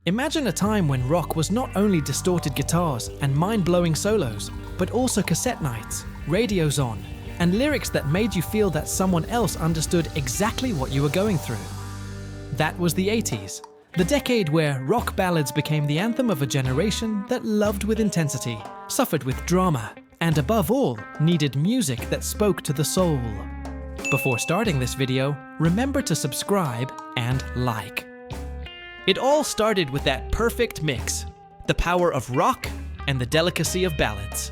Imagine a time when rock was not only distorted guitars and mind-blowing solos, but also cassette nights, radios on, and lyrics that made you feel that someone else understood exactly what you were going through. That was the 80s, the decade where rock ballads became the anthem of a generation that loved with intensity, suffered with drama, and above all, needed music that spoke to the soul. Before starting this video, remember to subscribe and like. It all started with that perfect mix, the power of rock and the delicacy of ballads.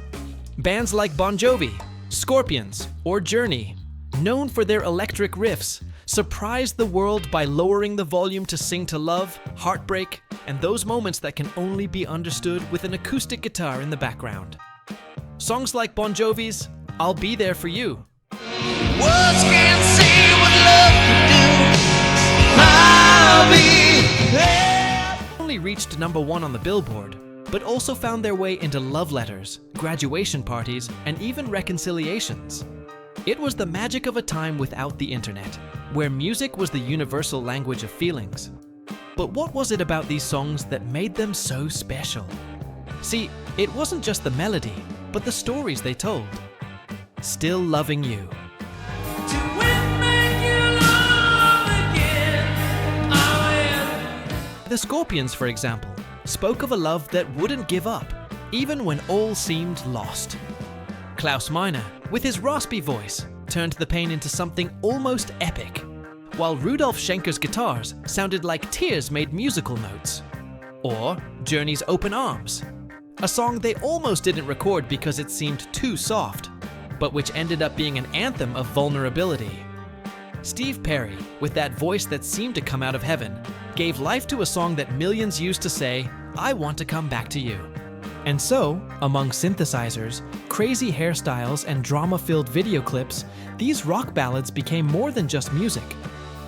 Bands like Bon Jovi, Scorpions, or Journey, known for their electric riffs, surprised the world by lowering the volume to sing to love, heartbreak, and those moments that can only be understood with an acoustic guitar in the background. Songs like Bon Jovi's I'll Be There For You, Words can't say what love can do. I'll be there. only reached #1 on the Billboard, but also found their way into love letters, graduation parties, and even reconciliations. It was the magic of a time without the internet, where music was the universal language of feelings. But what was it about these songs that made them so special? See, it wasn't just the melody, but the stories they told. Still Loving You. The Scorpions, for example, spoke of a love that wouldn't give up, even when all seemed lost. Klaus Meine, with his raspy voice, turned the pain into something almost epic, while Rudolf Schenker's guitars sounded like tears made musical notes. Or Journey's Open Arms, a song they almost didn't record because it seemed too soft, but which ended up being an anthem of vulnerability. Steve Perry, with that voice that seemed to come out of heaven, gave life to a song that millions used to say, I want to come back to you. And so, among synthesizers, crazy hairstyles, and drama-filled video clips, these rock ballads became more than just music.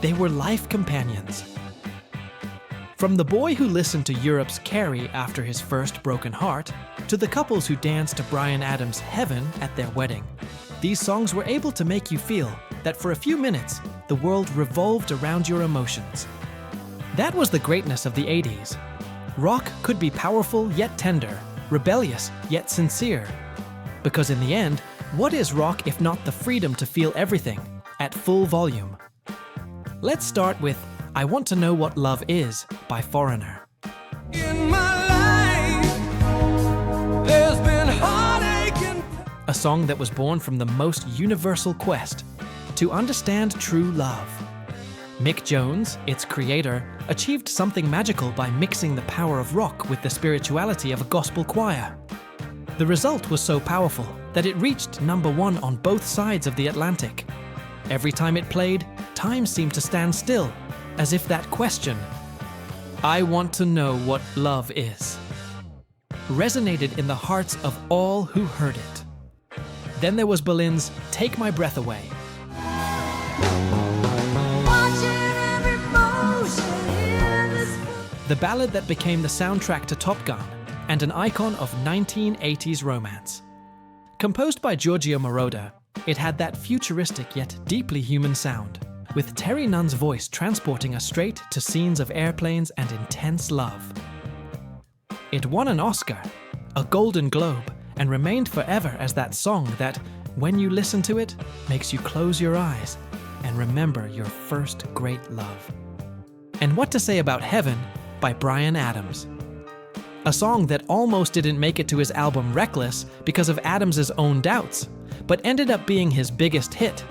They were life companions. From the boy who listened to Europe's Carrie after his first broken heart, to the couples who danced to Bryan Adams' Heaven at their wedding, these songs were able to make you feel that for a few minutes, the world revolved around your emotions. That was the greatness of the 80s. Rock could be powerful yet tender, rebellious yet sincere. Because in the end, what is rock if not the freedom to feel everything, at full volume? Let's start with I Want to Know What Love Is by Foreigner. In my life, there's been heartache and A song that was born from the most universal quest, to understand true love. Mick Jones, its creator, achieved something magical by mixing the power of rock with the spirituality of a gospel choir. The result was so powerful that it reached #1 on both sides of the Atlantic. Every time it played, time seemed to stand still, as if that question, I want to know what love is, resonated in the hearts of all who heard it. Then there was Berlin's Take My Breath Away. The ballad that became the soundtrack to Top Gun and an icon of 1980s romance. Composed by Giorgio Moroder, it had that futuristic yet deeply human sound, with Terry Nunn's voice transporting us straight to scenes of airplanes and intense love. It won an Oscar, a Golden Globe, and remained forever as that song that, when you listen to it, makes you close your eyes and remember your first great love. And what to say about Heaven by Bryan Adams. A song that almost didn't make it to his album Reckless because of Adams' own doubts, but ended up being his biggest hit.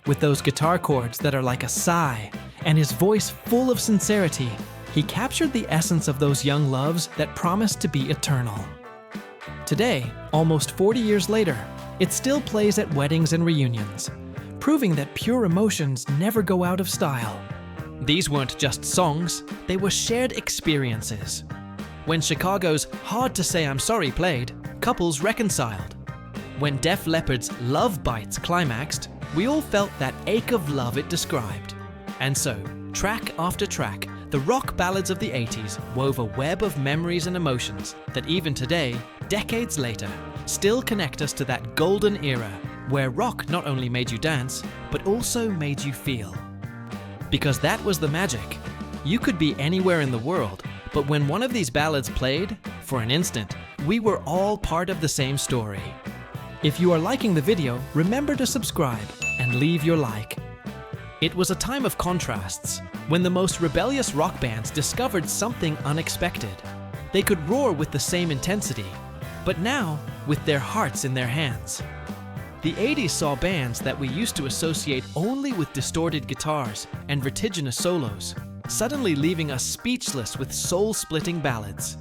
With those guitar chords that are like a sigh, and his voice full of sincerity, he captured the essence of those young loves that promised to be eternal. Today, almost 40 years later, it still plays at weddings and reunions, proving that pure emotions never go out of style. These weren't just songs, they were shared experiences. When Chicago's Hard to Say I'm Sorry played, couples reconciled. When Def Leppard's Love Bites climaxed, we all felt that ache of love it described. And so, track after track, the rock ballads of the 80s wove a web of memories and emotions that even today decades later, still connect us to that golden era where rock not only made you dance, but also made you feel. Because that was the magic. You could be anywhere in the world, but when one of these ballads played, for an instant, we were all part of the same story. If you are liking the video, remember to subscribe and leave your like. It was a time of contrasts, when the most rebellious rock bands discovered something unexpected. They could roar with the same intensity, but now with their hearts in their hands. The 80s saw bands that we used to associate only with distorted guitars and vertiginous solos, suddenly leaving us speechless with soul-splitting ballads.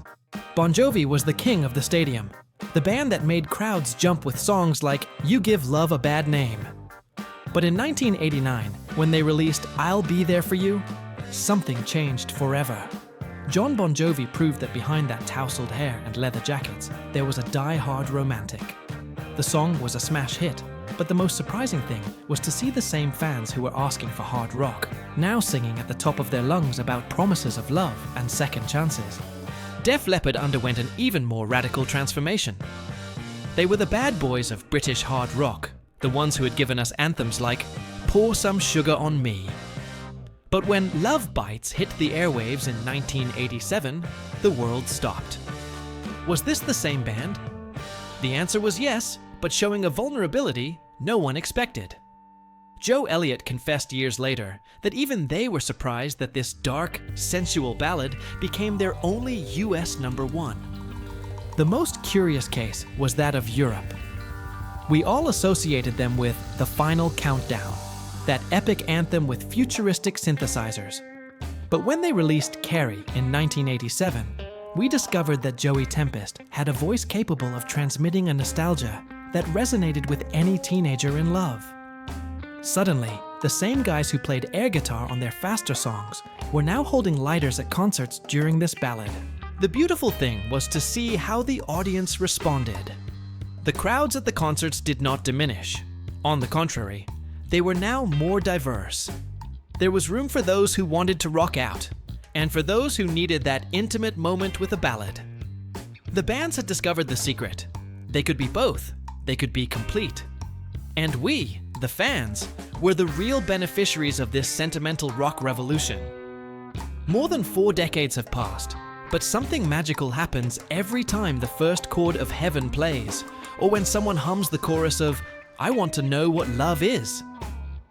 Bon Jovi was the king of the stadium, the band that made crowds jump with songs like You Give Love a Bad Name. But in 1989, when they released I'll Be There For You, something changed forever. Jon Bon Jovi proved that behind that tousled hair and leather jackets, there was a die-hard romantic. The song was a smash hit, but the most surprising thing was to see the same fans who were asking for hard rock, now singing at the top of their lungs about promises of love and second chances. Def Leppard underwent an even more radical transformation. They were the bad boys of British hard rock, the ones who had given us anthems like Pour Some Sugar on Me. But when Love Bites hit the airwaves in 1987, the world stopped. Was this the same band? The answer was yes, but showing a vulnerability no one expected. Joe Elliott confessed years later that even they were surprised that this dark, sensual ballad became their only US #1. The most curious case was that of Europe. We all associated them with The Final Countdown, that epic anthem with futuristic synthesizers. But when they released Carrie in 1987, we discovered that Joey Tempest had a voice capable of transmitting a nostalgia that resonated with any teenager in love. Suddenly, the same guys who played air guitar on their faster songs were now holding lighters at concerts during this ballad. The beautiful thing was to see how the audience responded. The crowds at the concerts did not diminish. On the contrary, they were now more diverse. There was room for those who wanted to rock out, and for those who needed that intimate moment with a ballad. The bands had discovered the secret. They could be both. They could be complete. And we, the fans, were the real beneficiaries of this sentimental rock revolution. More than 4 decades have passed, but something magical happens every time the first chord of Heaven plays, or when someone hums the chorus of I Want to Know What Love Is.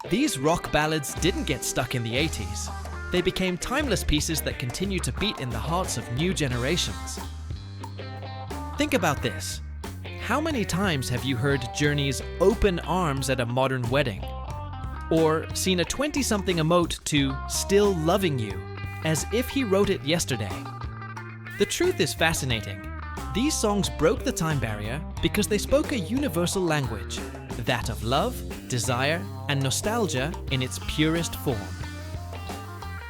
These rock ballads didn't get stuck in the 80s. They became timeless pieces that continue to beat in the hearts of new generations. Think about this. How many times have you heard Journey's Open Arms at a modern wedding? Or seen a 20-something emote to Still Loving You, as if he wrote it yesterday? The truth is fascinating. These songs broke the time barrier because they spoke a universal language, that of love, desire, and nostalgia in its purest form.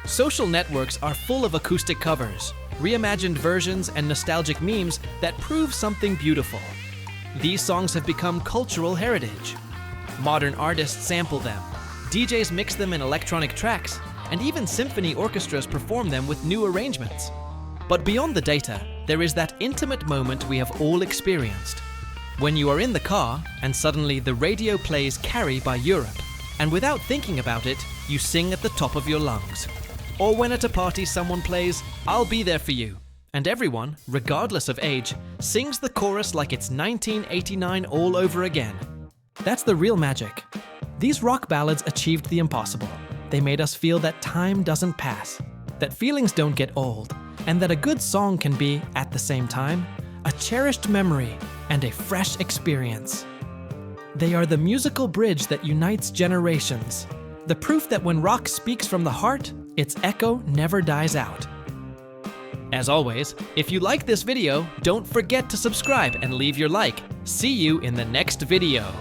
Social networks are full of acoustic covers, reimagined versions, and nostalgic memes that prove something beautiful. These songs have become cultural heritage. Modern artists sample them, DJs mix them in electronic tracks, and even symphony orchestras perform them with new arrangements. But beyond the data, there is that intimate moment we have all experienced. When you are in the car and suddenly the radio plays Carrie by Europe, and without thinking about it, you sing at the top of your lungs. Or when at a party someone plays I'll Be There For You, and everyone, regardless of age, sings the chorus like it's 1989 all over again. That's the real magic. These rock ballads achieved the impossible. They made us feel that time doesn't pass, that feelings don't get old, and that a good song can be, at the same time, a cherished memory and a fresh experience. They are the musical bridge that unites generations, the proof that when rock speaks from the heart, its echo never dies out. As always, if you like this video, don't forget to subscribe and leave your like. See you in the next video.